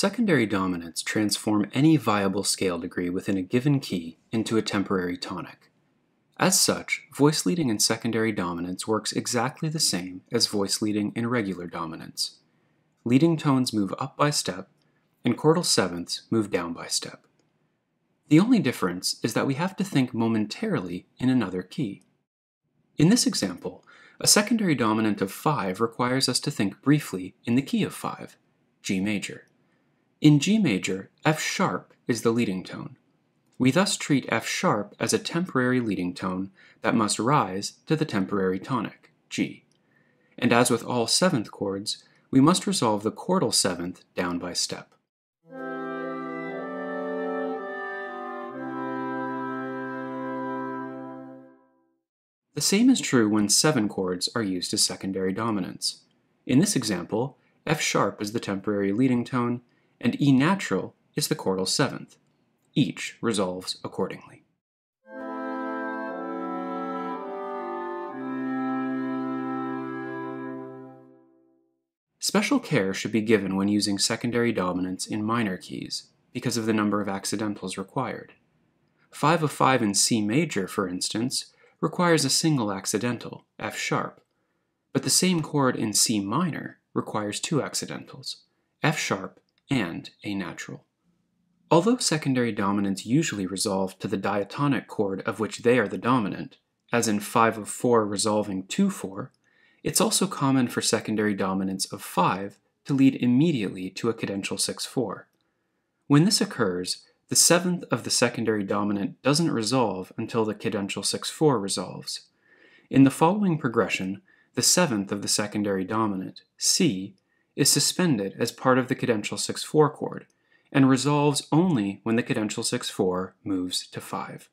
Secondary dominants transform any viable scale degree within a given key into a temporary tonic. As such, voice leading in secondary dominants works exactly the same as voice leading in regular dominants. Leading tones move up by step, and chordal sevenths move down by step. The only difference is that we have to think momentarily in another key. In this example, a secondary dominant of 5 requires us to think briefly in the key of 5, G major. In G major, F sharp is the leading tone. We thus treat F sharp as a temporary leading tone that must rise to the temporary tonic, G. And as with all seventh chords, we must resolve the chordal seventh down by step. The same is true when 7 chords are used as secondary dominants. In this example, F sharp is the temporary leading tone, and E natural is the chordal seventh. Each resolves accordingly. Special care should be given when using secondary dominants in minor keys because of the number of accidentals required. 5 of 5 in C major, for instance, requires a single accidental, F sharp, but the same chord in C minor requires 2 accidentals, F sharp and A natural. Although secondary dominants usually resolve to the diatonic chord of which they are the dominant, as in 5 of 4 resolving to 4, it's also common for secondary dominants of 5 to lead immediately to a cadential 6-4. When this occurs, the 7th of the secondary dominant doesn't resolve until the cadential 6-4 resolves. In the following progression, the 7th of the secondary dominant, C, is suspended as part of the cadential 6-4 chord, and resolves only when the cadential 6-4 moves to 5.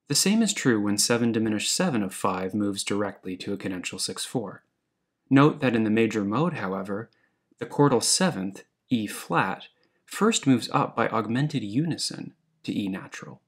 The same is true when 7 diminished 7 of 5 moves directly to a cadential 6-4. Note that in the major mode, however, the chordal 7th, E flat, first moves up by augmented unison to E natural.